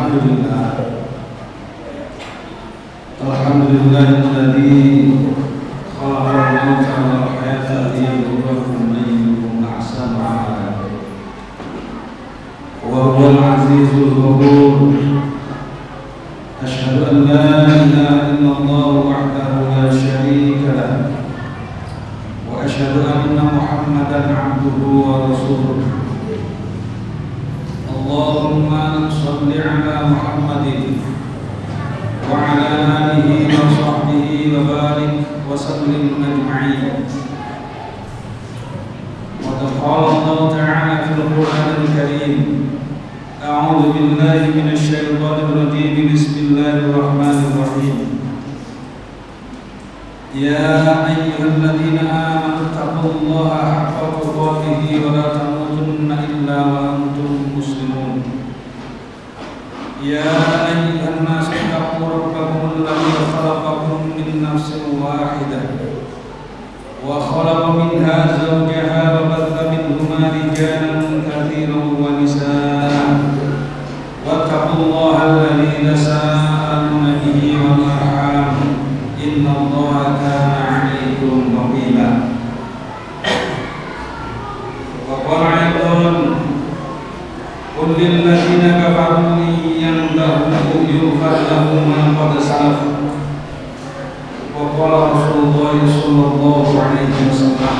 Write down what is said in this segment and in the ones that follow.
Alhamdulillahilladzi khalaqal mauta wal hayata liyabluwakum ayyukum ahsanu amala. Wa huwal azizul ghafur. Asyhadu an la ilaha illallah wahdahu la syarika lahu wa asyhadu anna Muhammadan abduhu wa rasuluh. Allahumma shalli ala Muhammadin wa ala alihi wa sahbihi wa barik wa sallim ajma'in. Wa qala Allah ta'ala fil Qur'anil Karim, a'udzu billahi minasy syaithanir rajim, bismillahir rahmanir rahim. Ya ayyuhalladzina amanu taqullaha haqqa tuqatih wa la tamutunna illa wa antum muslimun. Ya ayyuhan nas ittaqu rabbakum alladzi khalaqakum min nafsin wahidah wa khalaqa minha zawjaha wa batha minhuma rijalan katsiran wa nisaa. Wattaqullaha alladzi tasaaluna bihi wal arham, innallaha kana 'alaykum raqiba. Wa qala aidan qul lil ladzina kafaru yantahu yughfar lahum ma qad salaf. Wa qala Rasulullah sallallahu alaihi wasallam,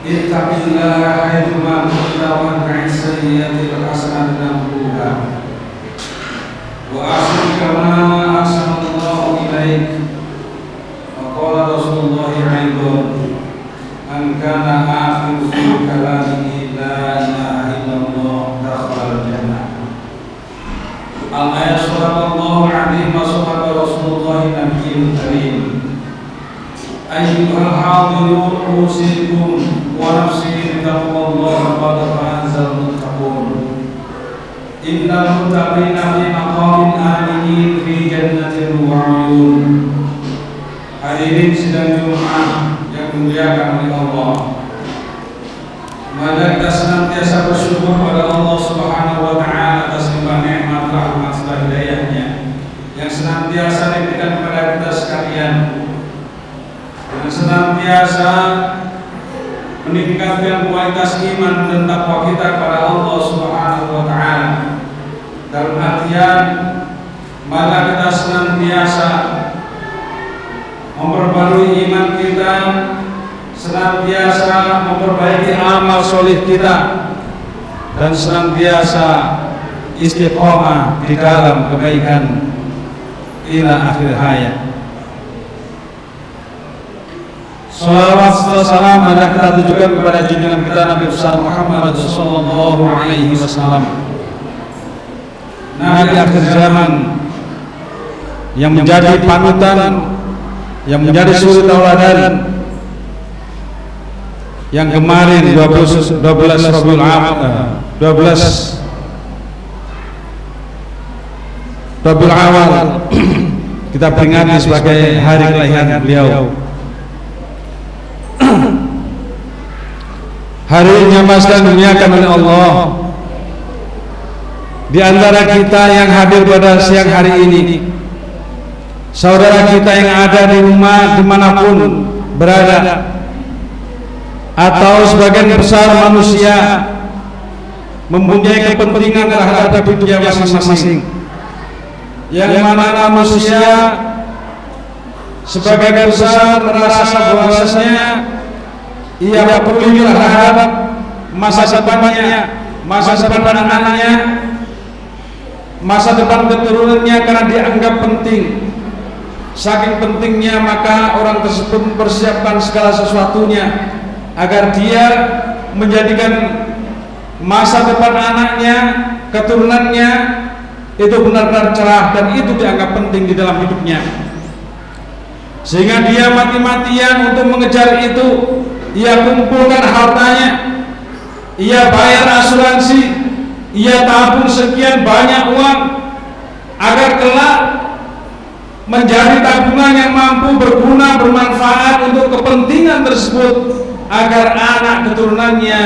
ittaqillaha haitsu ma kunta wa atbi'is sayyi'atal hasanata tamhuha wa ahsin kama ahsanallahu ilaik. Wa qala Rasulullah aidan, man kana akhiru kalamihi la ilaha illallah dakhala al-jannah. Al-ayat sadaqallahu alaihi wa sadaqa Rasulullah nabiyil karim. Ayyuhal hadirun usikum wa nafsi bittaqwallahi qad fazal muttaqun. Innal muttaqina fi maqamin aminin fi jannatin wa 'uyun. Hadirin sidang Jumat yang dimuliakan oleh Allah, mari kita senantiasa bersyukur pada Allah Subhanahu wa taala atas limpah nikmat, rahmat serta hidayahnya yang senantiasa diberikan kepada kita sekalian, yang senantiasa meningkatkan kualitas iman dan takwa kita kepada Allah Subhanahu wa taala. Dalam artian, mari kita senantiasa memperbarui iman kita, senantiasa memperbaiki amal solih kita, dan senantiasa istiqomah di dalam kebaikan ila akhir hayat. Salawat serta salam hendaknya kita tujukan kepada junjungan kita Nabi besar Muhammad sallallahu alaihi wasallam, nabi akhir zaman yang menjadi panutan, yang menjadi suri tauladan, yang kemarin 12 Rabiul Awal kita peringati sebagai hari kelahiran beliau. Hari ini nyamaskan duniakan oleh Allah. Di antara kita yang hadir pada siang hari ini, saudara kita yang ada di rumah dimanapun berada, atau sebagian besar manusia mempunyai kepentingan terhadap hidupnya masing-masing, yang mana manusia sebagian besar merasa bahwasanya ia peduli terhadap masa depannya, masa depan anak-anaknya, masa depan keturunannya, karena dianggap penting. Saking pentingnya maka orang tersebut mempersiapkan segala sesuatunya agar dia menjadikan masa depan anaknya, keturunannya itu benar-benar cerah, dan itu dianggap penting di dalam hidupnya, sehingga dia mati-matian untuk mengejar itu. Ia kumpulkan hartanya, ia bayar asuransi, ia tabung sekian banyak uang agar kelak menjadi tabungan yang mampu berguna, bermanfaat untuk kepentingan tersebut, agar anak keturunannya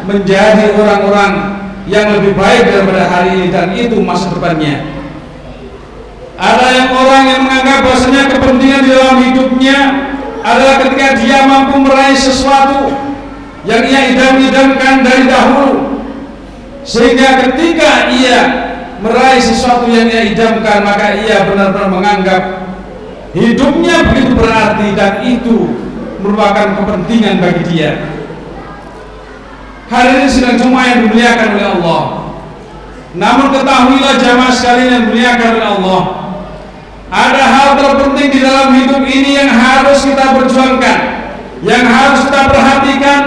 menjadi orang-orang yang lebih baik daripada hari ini, dan itu masa depannya. Ada yang orang yang menganggap bahwasanya kepentingan di dalam hidupnya adalah ketika dia mampu meraih sesuatu yang ia idam-idamkan dari dahulu, sehingga ketika ia meraih sesuatu yang ia idamkan, maka ia benar-benar menganggap hidupnya begitu berarti dan itu merupakan kepentingan bagi dia. Hari ini sedang Jumat yang dimuliakan oleh Allah. Namun ketahuilah jamaah sekalian yang dimuliakan oleh Allah, ada hal terpenting di dalam hidup ini yang harus kita perjuangkan, yang harus kita perhatikan,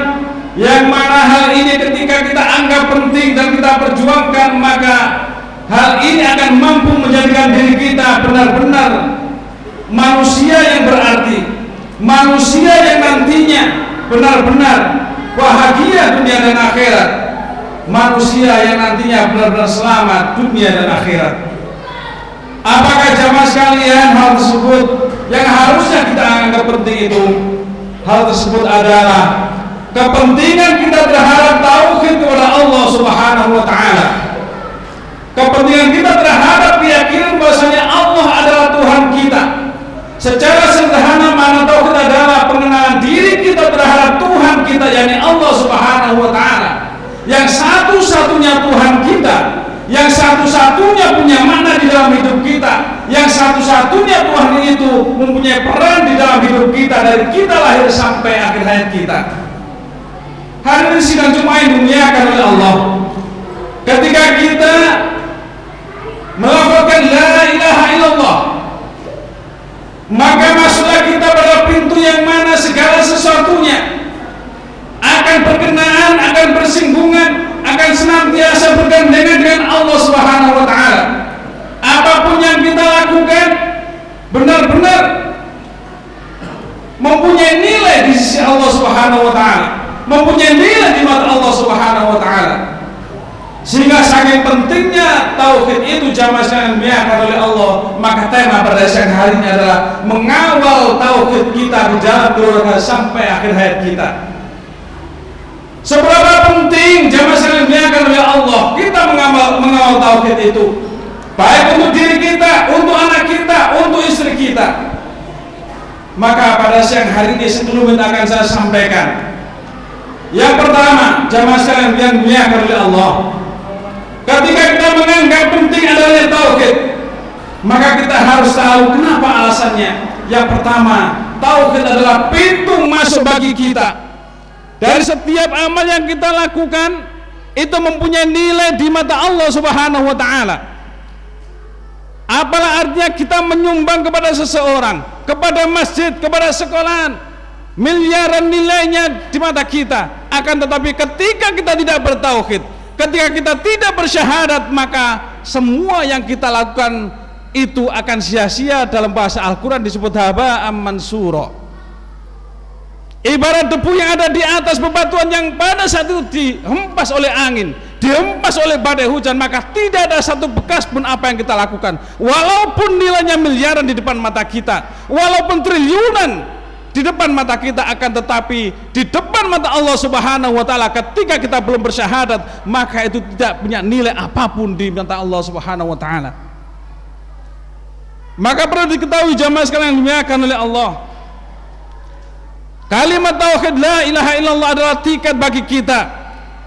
yang mana hal ini ketika kita anggap penting dan kita perjuangkan, maka hal ini akan mampu menjadikan diri kita benar-benar manusia yang berarti, manusia yang nantinya benar-benar bahagia dunia dan akhirat, manusia yang nantinya benar-benar selamat dunia dan akhirat. Apakah jamaah sekalian hal tersebut yang harusnya kita anggap penting itu? Hal tersebut adalah kepentingan kita terhadap tauhid kepada Allah Subhanahu wa taala. Kepentingan kita terhadap keyakinan bahwasanya Allah adalah Tuhan kita. Secara sederhana, mana tauhid adalah pengenalan diri kita terhadap Tuhan kita, yakni Allah Subhanahu wa taala, yang satu-satunya Tuhan kita, yang satu-satunya punya makna di dalam hidup kita, yang satu-satunya Tuhan itu mempunyai peran di dalam hidup kita dari kita lahir sampai akhir hayat kita. Hari ini sidang Jumat yang dimuliakan oleh Allah, ketika kita melafalkan la ilaha illallah, maka masuklah kita pada pintu yang mana segala sesuatunya akan berkenaan, akan bersinggungan, akan senantiasa bergandengan dengan Allah Subhanahu wa taala. Apapun yang kita lakukan benar-benar mempunyai nilai di sisi Allah Subhanahu wa taala, mempunyai nilai di mata Allah Subhanahu wa taala. Sehingga saking pentingnya tauhid itu jamaah sekalian dimuliakan oleh Allah, maka tema pada siang hari ini adalah mengawal tauhid kita di dalam keluarga sampai akhir hayat kita. Seberapa penting jamaah sekalian dimuliakan oleh Allah kita mengawal tauhid itu, baik untuk diri kita, untuk anak kita, untuk istri kita. Maka pada siang hari ini sekelumit akan saya sampaikan. Yang pertama, jamaah sekalian yang dimuliakan oleh Allah, ketika kita menganggap penting adanya tauhid, maka kita harus tahu kenapa alasannya. Yang pertama, tauhid adalah pintu masuk bagi kita. Dari setiap amal yang kita lakukan itu mempunyai nilai di mata Allah Subhanahu wa taala. Apalah artinya kita menyumbang kepada seseorang, kepada masjid, kepada sekolahan, miliaran nilainya di mata kita. Akan tetapi ketika kita tidak bertauhid, ketika kita tidak bersyahadat, maka semua yang kita lakukan itu akan sia-sia. Dalam bahasa Al-Quran disebut haba'an mansura, ibarat debu yang ada di atas bebatuan yang pada saat itu dihempas oleh angin, dihempas oleh badai hujan, maka tidak ada satu bekas pun apa yang kita lakukan, walaupun nilainya miliaran di depan mata kita, walaupun triliunan di depan mata kita. Akan tetapi di depan mata Allah Subhanahu wa taala, ketika kita belum bersyahadat, maka itu tidak punya nilai apapun di mata Allah Subhanahu wa taala. Maka perlu diketahui jamaah sekalian yang dimuliakan oleh Allah, kalimat tauhid la ilaha illallah adalah tiket bagi kita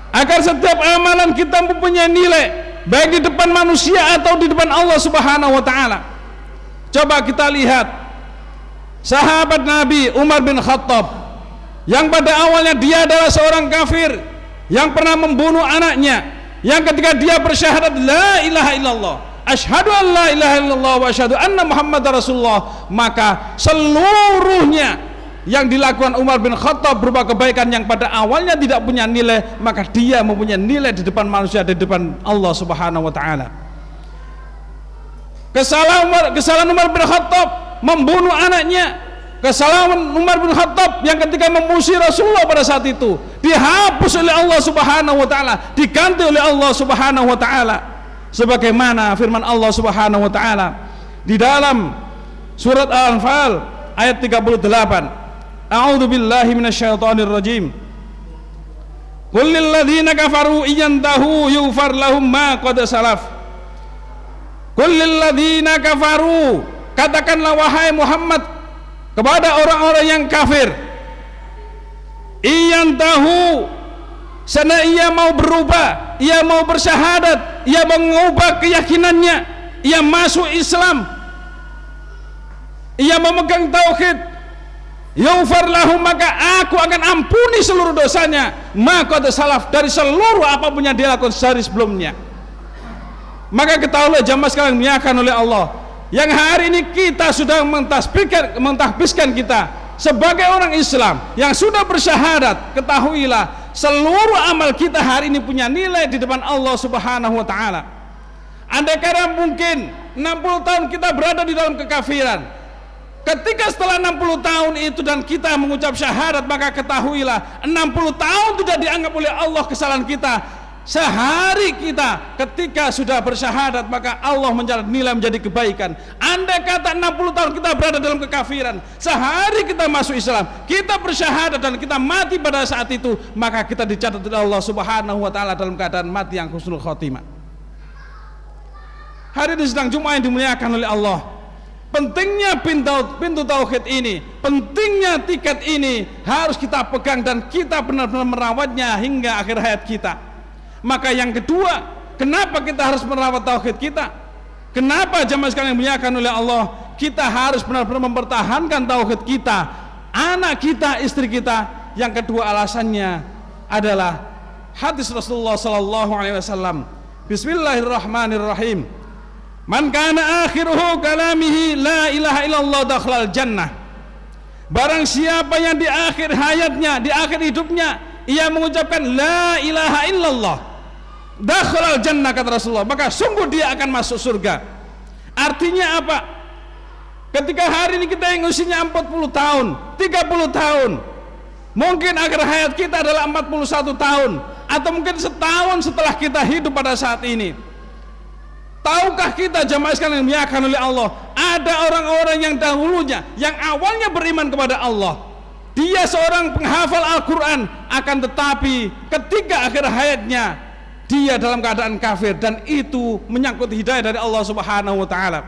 agar setiap amalan kita mempunyai nilai, baik di depan manusia atau di depan Allah Subhanahu wa taala. Coba kita lihat sahabat Nabi Umar bin Khattab, yang pada awalnya dia adalah seorang kafir yang pernah membunuh anaknya, yang ketika dia bersyahadat la ilaha illallah, asyhadu an la ilaha illallah wa asyhadu anna muhammadar rasulullah, maka seluruhnya yang dilakukan Umar bin Khattab berupa kebaikan yang pada awalnya tidak punya nilai, maka dia mempunyai nilai di depan manusia, di depan Allah Subhanahu wa taala. Kesalahan Umar bin Khattab membunuh anaknya, kesalahan Umar bin Khattab yang ketika memusuhi Rasulullah pada saat itu dihapus oleh Allah Subhanahu wa taala, diganti oleh Allah Subhanahu wa taala, sebagaimana firman Allah Subhanahu wa taala di dalam surat Al-Anfal ayat 38. A'udzu billahi minasyaitonir rajim. Qul lil ladzina kafaru iyantahu yughfar lahum ma qad salaf. Qul lil ladzina kafaru, katakanlah wahai Muhammad kepada orang-orang yang kafir, iyantahu, sana ia mau berubah, ia mau bersyahadat, ia mengubah keyakinannya, ia masuk Islam, ia memegang tauhid, yughfar lahum, maka aku akan ampuni seluruh dosanya, maka salaf, dari seluruh apapun yang dia lakukan sehari sebelumnya. Maka ketahuilah jamaah sekalian dimuliakan oleh Allah, yang hari ini kita sudah mentahbiskan kita sebagai orang Islam yang sudah bersyahadat, ketahuilah seluruh amal kita hari ini punya nilai di depan Allah Subhanahu wa taala. Andai kata mungkin 60 tahun kita berada di dalam kekafiran, ketika setelah 60 tahun itu dan kita mengucap syahadat, maka ketahuilah 60 tahun tidak dianggap oleh Allah kesalahan kita. Sehari kita ketika sudah bersyahadat, maka Allah mencatat nilai menjadi kebaikan. Andai kata 60 tahun kita berada dalam kekafiran, sehari kita masuk Islam, kita bersyahadat dan kita mati pada saat itu, maka kita dicatat oleh Allah Subhanahu wa taala dalam keadaan mati yang husnul khotimah. Hari ini sedang Jumat yang dimuliakan oleh Allah, pentingnya pintu tauhid ini, pentingnya tiket ini harus kita pegang dan kita benar-benar merawatnya hingga akhir hayat kita. Maka yang kedua, kenapa kita harus merawat tauhid kita? Kenapa jamaah sekalian yang dimuliakan oleh Allah, kita harus benar-benar mempertahankan tauhid kita, anak kita, istri kita? Yang kedua alasannya adalah hadis Rasulullah sallallahu alaihi wasallam. Bismillahirrahmanirrahim. Man kana akhiruhu kalamihi la ilaha illallah dakhalal jannah. Barang siapa yang di akhir hayatnya, di akhir hidupnya, ia mengucapkan la ilaha illallah, dakhalal jannah, kata Rasulullah, maka sungguh dia akan masuk surga. Artinya apa? Ketika hari ini kita yang usianya 40 tahun, 30 tahun, mungkin akhir hayat kita adalah 41 tahun, atau mungkin setahun setelah kita hidup pada saat ini. Tahukah kita jamaah sekalian yang dimuliakan oleh Allah, ada orang-orang yang dahulunya, yang awalnya beriman kepada Allah, dia seorang penghafal Al-Quran, akan tetapi ketika akhir hayatnya dia dalam keadaan kafir, dan itu menyangkut hidayah dari Allah Subhanahu wa taala.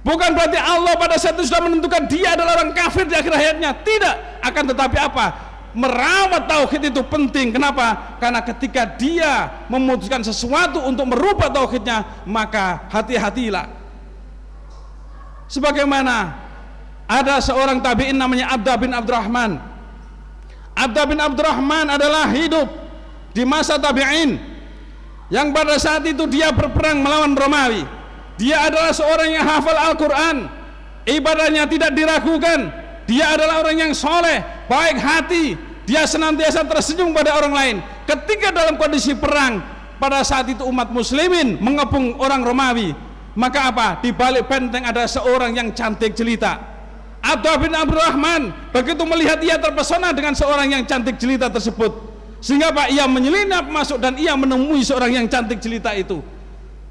Bukan berarti Allah pada saat itu sudah menentukan dia adalah orang kafir di akhir hayatnya, tidak. Akan tetapi apa? Merawat tauhid itu penting. Kenapa? Karena ketika dia memutuskan sesuatu untuk merubah tauhidnya, maka hati-hatilah. Sebagaimana ada seorang tabi'in namanya Abda bin Abdurrahman. Abda bin Abdurrahman adalah hidup di masa tabi'in, yang pada saat itu dia berperang melawan Romawi. Dia adalah seorang yang hafal Al-Quran, ibadahnya tidak diragukan. Dia adalah orang yang soleh, baik hati, dia senantiasa tersenyum pada orang lain. Ketika dalam kondisi perang, pada saat itu umat muslimin mengepung orang Romawi, maka apa? Di balik benteng ada seorang yang cantik jelita. Abdullah bin Abdurrahman begitu melihat, ia terpesona dengan seorang yang cantik jelita tersebut, sehingga Pak, ia menyelinap masuk dan ia menemui seorang yang cantik jelita itu.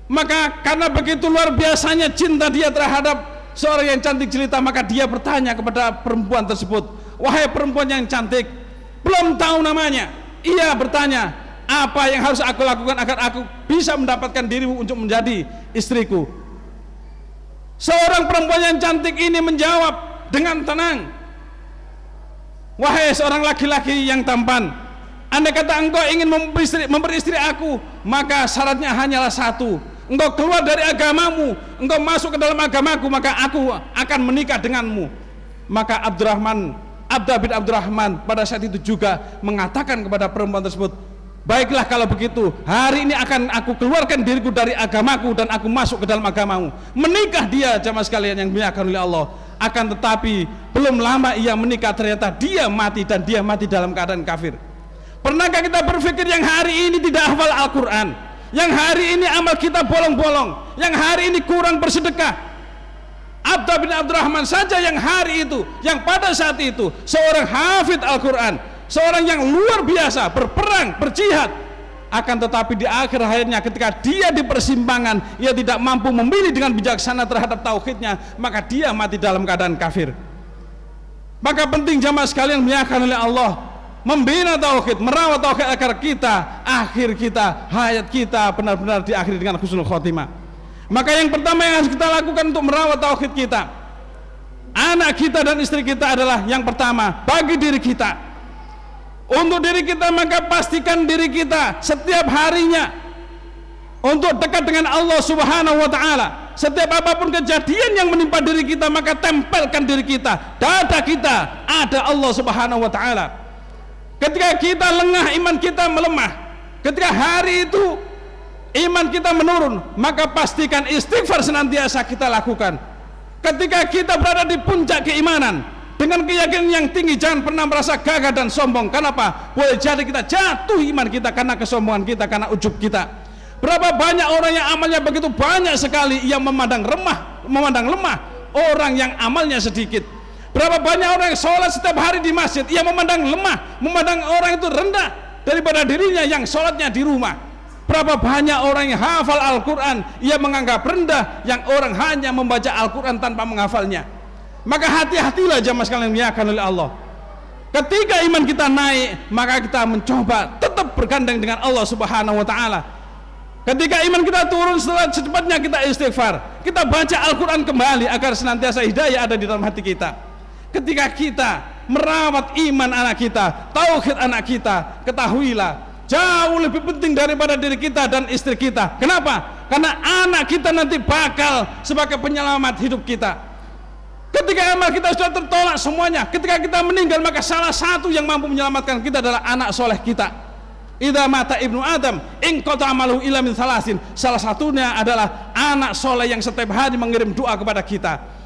Maka karena begitu luar biasanya cinta dia terhadap seorang yang cantik jelita, maka dia bertanya kepada perempuan tersebut, wahai perempuan yang cantik, belum tahu namanya, ia bertanya, apa yang harus aku lakukan agar aku bisa mendapatkan dirimu untuk menjadi istriku? Seorang perempuan yang cantik ini menjawab dengan tenang, wahai seorang laki-laki yang tampan, andai kata engkau ingin memberi istri aku, maka syaratnya hanyalah satu: engkau keluar dari agamamu, engkau masuk ke dalam agamaku, maka aku akan menikah denganmu. Maka Abda bin Abdurrahman pada saat itu juga mengatakan kepada perempuan tersebut, baiklah kalau begitu, hari ini akan aku keluarkan diriku dari agamaku dan aku masuk ke dalam agamamu. Menikah dia jamaah sekalian yang dimuliakan oleh Allah. Akan tetapi belum lama ia menikah, ternyata dia mati, dan dia mati dalam keadaan kafir. Pernahkah kita berpikir yang hari ini tidak hafal Al-Quran, yang hari ini amal kita bolong-bolong, yang hari ini kurang bersedekah? Abda bin Abdurrahman saja yang hari itu, yang pada saat itu seorang hafid Al-Quran, seorang yang luar biasa, berperang, berjihad, akan tetapi di akhir hayatnya ketika dia di persimpangan, ia tidak mampu memilih dengan bijaksana terhadap tauhidnya, maka dia mati dalam keadaan kafir. Maka penting jamaah sekalian dimuliakan oleh Allah, membina tauhid, merawat tauhid agar akhir kita, hayat kita benar-benar diakhiri dengan husnul khotimah. Maka yang pertama yang harus kita lakukan untuk merawat tauhid kita, anak kita dan istri kita adalah yang pertama bagi diri kita. Untuk diri kita maka pastikan diri kita setiap harinya untuk dekat dengan Allah Subhanahu wa taala. Setiap apapun kejadian yang menimpa diri kita maka tempelkan diri kita, dada kita ada Allah Subhanahu wa taala. Ketika kita lengah, iman kita melemah. Ketika hari itu iman kita menurun, maka pastikan istighfar senantiasa kita lakukan. Ketika kita berada di puncak keimanan dengan keyakinan yang tinggi, jangan pernah merasa gagah dan sombong. Kenapa? Boleh jadi kita jatuh iman kita karena kesombongan kita, karena ujub kita. Berapa banyak orang yang amalnya begitu banyak sekali, ia memandang lemah orang yang amalnya sedikit. Berapa banyak orang yang sholat setiap hari di masjid, ia memandang lemah, memandang orang itu rendah daripada dirinya yang sholatnya di rumah. Berapa banyak orang yang hafal Al-Quran, ia menganggap rendah yang orang hanya membaca Al-Quran tanpa menghafalnya. Maka hati-hatilah jamaah sekalian yang dimuliakan oleh Allah. Ketika iman kita naik, maka kita mencoba tetap bergandeng dengan Allah Subhanahu wa taala. Ketika iman kita turun, secepatnya kita istighfar, kita baca Al-Quran kembali agar senantiasa hidayah ada di dalam hati kita. Ketika kita merawat iman anak kita, tauhid anak kita, ketahuilah jauh lebih penting daripada diri kita dan istri kita. Kenapa? Karena anak kita nanti bakal sebagai penyelamat hidup kita. Ketika amal kita sudah tertolak semuanya, ketika kita meninggal, maka salah satu yang mampu menyelamatkan kita adalah anak soleh kita. Idza mata ibnu Adam in qata amalu illa min salasin. Salah satunya adalah anak soleh yang setiap hari mengirim doa kepada kita.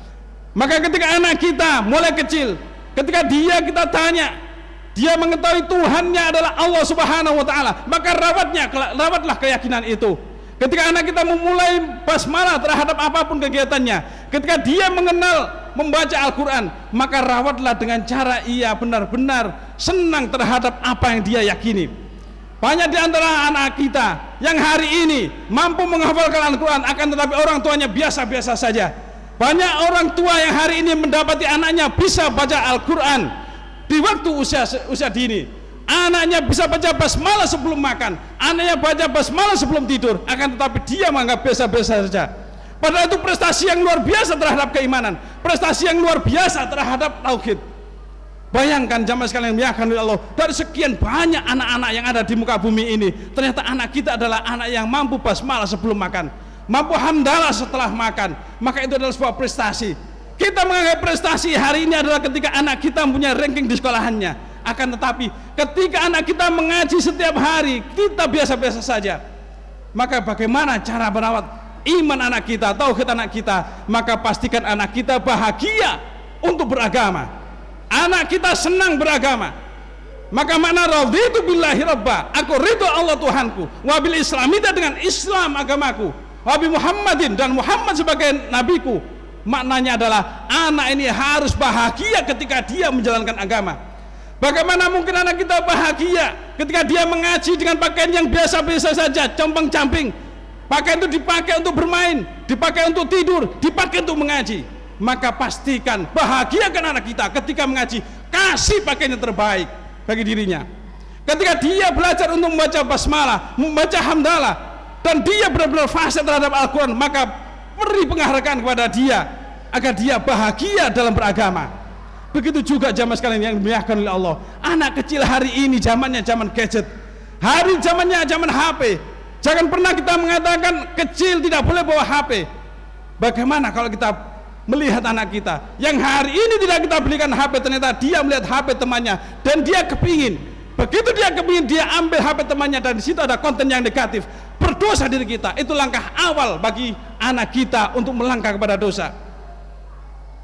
Maka ketika anak kita mulai kecil, ketika kita tanya, dia mengetahui Tuhannya adalah Allah Subhanahu wa taala, maka rawatlah keyakinan itu. Ketika anak kita memulai basmalah terhadap apapun kegiatannya, ketika dia mengenal membaca Al-Quran, maka rawatlah dengan cara ia benar-benar senang terhadap apa yang dia yakini. Banyak di antara anak kita yang hari ini mampu menghafalkan Al-Quran, akan tetapi orang tuanya biasa-biasa saja. Banyak orang tua yang hari ini mendapati anaknya bisa baca Al-Quran di waktu usia dini. Anaknya bisa baca basmalah sebelum makan, anaknya baca basmalah sebelum tidur, akan tetapi dia menganggap biasa-biasa saja. Padahal itu prestasi yang luar biasa terhadap keimanan, prestasi yang luar biasa terhadap tauhid. Bayangkan jamaah sekalian yang dimuliakan oleh Allah, dari sekian banyak anak-anak yang ada di muka bumi ini, ternyata anak kita adalah anak yang mampu basmalah sebelum makan, mampu hamdalah setelah makan. Maka itu adalah sebuah prestasi. Kita menganggap prestasi hari ini adalah ketika anak kita punya ranking di sekolahannya. Akan tetapi ketika anak kita mengaji setiap hari, kita biasa-biasa saja. Maka bagaimana cara merawat iman anak kita, tauhid anak kita? Maka pastikan anak kita bahagia untuk beragama, anak kita senang beragama. Maka makna raditu billahi rabba, aku ridho Allah Tuhanku, wabil islamita dengan Islam agamaku, wabi Muhammadin dan Muhammad sebagai nabiku. Maknanya adalah anak ini harus bahagia ketika dia menjalankan agama. Bagaimana mungkin anak kita bahagia ketika dia mengaji dengan pakaian yang biasa-biasa saja, compang-camping. Pakaian itu dipakai untuk bermain, dipakai untuk tidur, dipakai untuk mengaji. Maka pastikan bahagiakan anak kita ketika mengaji, kasih pakaian yang terbaik bagi dirinya. Ketika dia belajar untuk membaca basmalah, membaca hamdalah, dan dia benar-benar fasih terhadap Al-Quran, maka beri penghargaan kepada dia agar dia bahagia dalam beragama. Begitu juga jamaah sekalian yang dimuliakan oleh Allah, anak kecil hari ini zamannya zaman gadget, hari zamannya zaman HP. Jangan pernah kita mengatakan kecil tidak boleh bawa HP. Bagaimana kalau kita melihat anak kita yang hari ini tidak kita belikan HP, ternyata dia melihat HP temannya dan dia kepingin. Begitu dia kepingin, dia ambil HP temannya dan di situ ada konten yang negatif, berdosa diri kita. Itu langkah awal bagi anak kita untuk melangkah kepada dosa.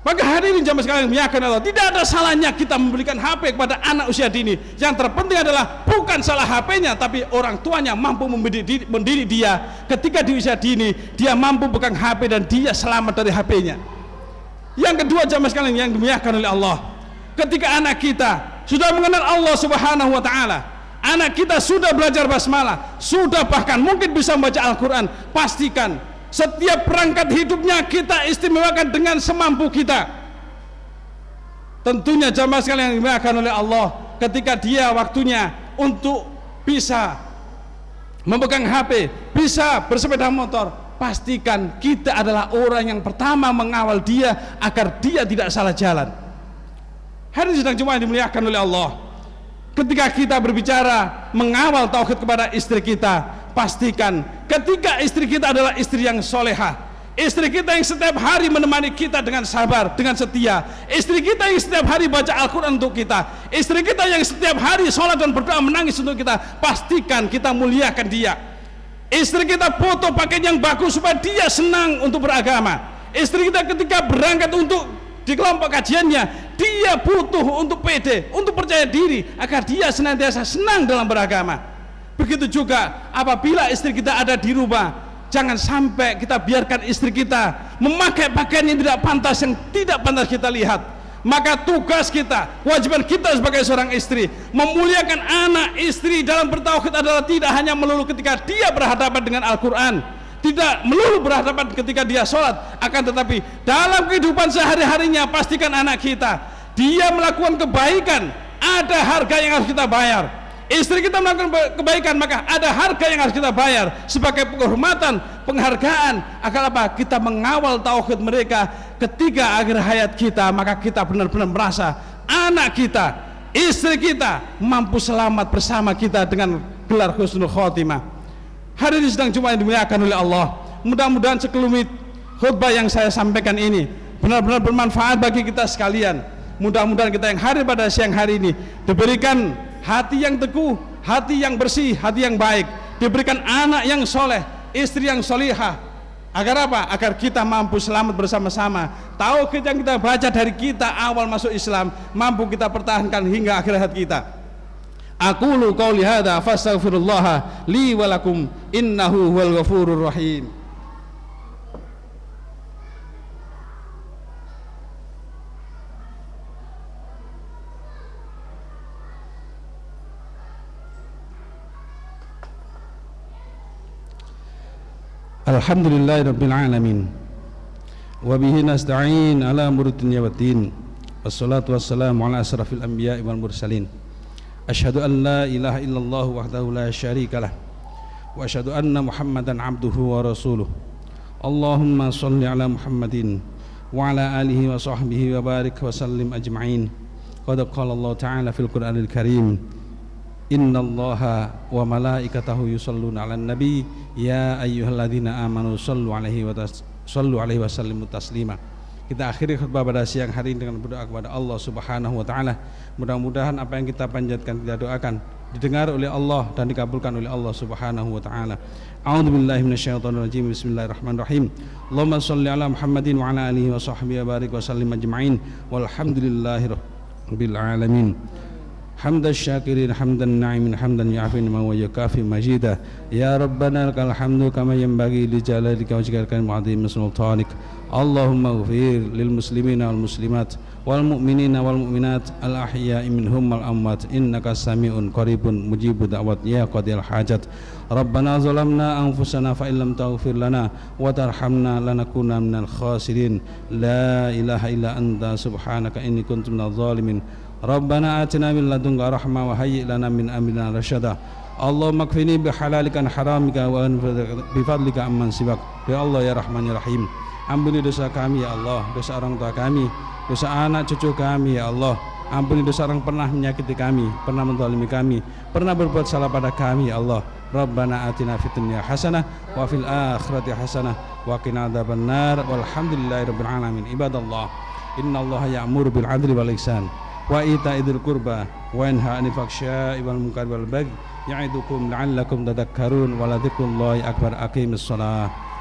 Maka hari ini jamaah sekalian yang dimuliakan Allah, tidak ada salahnya kita memberikan HP kepada anak usia dini. Yang terpenting adalah bukan salah HP-nya, tapi orang tuanya mampu mendidik dia ketika di usia dini, dia mampu pegang HP dan dia selamat dari HP-nya. Yang kedua jamaah sekalian yang dimuliakan oleh Allah, ketika anak kita sudah mengenal Allah Subhanahu wa taala, anak kita sudah belajar basmalah, sudah bahkan mungkin bisa membaca Al-Quran, pastikan setiap perangkat hidupnya kita istimewakan dengan semampu kita. Tentunya jamaah sekalian yang dimuliakan oleh Allah, ketika dia waktunya untuk bisa memegang HP, bisa bersepeda motor, pastikan kita adalah orang yang pertama mengawal dia agar dia tidak salah jalan. Hadirin sedang jemaah yang dimuliakan oleh Allah, ketika kita berbicara mengawal tauhid kepada istri kita, pastikan ketika istri kita adalah istri yang solehah, istri kita yang setiap hari menemani kita dengan sabar, dengan setia, istri kita yang setiap hari baca Al-Quran untuk kita, istri kita yang setiap hari sholat dan berdoa menangis untuk kita, pastikan kita muliakan dia. Istri kita foto pakaian yang bagus supaya dia senang untuk beragama. Istri kita ketika berangkat untuk di kelompok kajiannya, dia butuh untuk pede, untuk percaya diri agar dia senantiasa senang dalam beragama. Begitu juga apabila istri kita ada di rumah, jangan sampai kita biarkan istri kita memakai pakaian yang tidak pantas, yang tidak pantas kita lihat. Maka tugas kita, kewajiban kita sebagai seorang istri, memuliakan anak istri dalam bertauhid adalah tidak hanya melulu ketika dia berhadapan dengan Al-Quran, tidak melulu berhadapan ketika dia sholat, akan tetapi dalam kehidupan sehari-harinya pastikan anak kita, dia melakukan kebaikan, ada harga yang harus kita bayar. Istri kita melakukan kebaikan, maka ada harga yang harus kita bayar sebagai penghormatan, penghargaan, agar apa? Kita mengawal tauhid mereka ketika akhir hayat kita, maka kita benar-benar merasa anak kita, istri kita mampu selamat bersama kita dengan gelar husnul khotimah. Hadirin sedang jemaah yang dimuliakan oleh Allah, mudah-mudahan sekelumit khutbah yang saya sampaikan ini benar-benar bermanfaat bagi kita sekalian. Mudah-mudahan kita yang hadir pada siang hari ini diberikan hati yang teguh, hati yang bersih, hati yang baik, diberikan anak yang soleh, istri yang solihah, agar apa? Agar kita mampu selamat bersama-sama. Tauhid yang kita baca dari kita awal masuk Islam mampu kita pertahankan hingga akhir hayat kita. Aqulu qauli hadza fastaghfirullah li wa lakum innahu huwal ghafurur rahim. Alhamdulillahirabbil alamin. Wa bihi nasta'in ala umuri dunya waddin. Wassalatu wassalamu ala asrafil anbiya'i wal mursalin. Asyhadu an la ilaha illallah wahdahu la syarikalah wa asyhadu anna Muhammadan abduhu wa rasuluh. Allahumma shalli ala Muhammadin wa ala alihi wa sahbihi wa barik wa sallim ajma'in. Qad qala Allah ta'ala fil Qur'anil Karim, innallaha wa malaikatahu yusholluna 'alan nabi ya ayyuhalladzina amanu shallu 'alaihi wa sallimu taslima. Kita akhiri khutbah pada siang hari ini dengan berdoa kepada Allah Subhanahu wa taala. Mudah-mudahan apa yang kita panjatkan, kita doakan, didengar oleh Allah dan dikabulkan oleh Allah Subhanahu wa taala. A'udzubillahi minasyaitonir rajim. Bismillahirrahmanirrahim. Allahumma shalli 'ala Muhammadin wa 'ala alihi wa sahbihi wa barik wa sallim ajma'in. Walhamdulillahirabbil alamin. Hamdan syakirin, hamdan na'imin, hamdan ya'afin ma wa yakafi majida. Ya Rabbana lakal hamdu kama yanbaghi li jalalika wa wajhika al-'azim sultanik. Allahumma ighfir lil muslimina wal muslimat wal mu'minina wal mu'minat al ahya'i minhum wal amwat innaka sami'un qaribun mujibud da'wat ya qadil hajat. Rabbana zalamna anfusana fa illam taghfir lana wa tarhamna lanakuna minal khasirin. La ilaha illa anta subhanaka inni kuntu minadh dhalimin. Rabbana atina min ladunka rahmah wa hayyi' lana min amrina rasyada. Allahumma kfini bihalalika an haramika wa bifadlika amman sibak. Ya Allah ya Rahman ya Rahim, ampuni dosa kami ya Allah, dosa orang tua kami, dosa anak cucu kami ya Allah. Ampuni dosa orang pernah menyakiti kami, pernah menzalimi kami, pernah berbuat salah pada kami ya Allah. Rabbana atina fid dunya hasanah wa fil akhirati hasanah wa qina adzabannar. Walhamdulillahirabbil alamin. Ibadallah, innallaha ya'muru bil 'adli wal ihsan wa ita'idil qurba wa yanha 'anil fahsya'i wal munkari wal baghi ya'idukum la'allakum tadhakkarun wa la dzikrullahi akbar. Aqimissalah.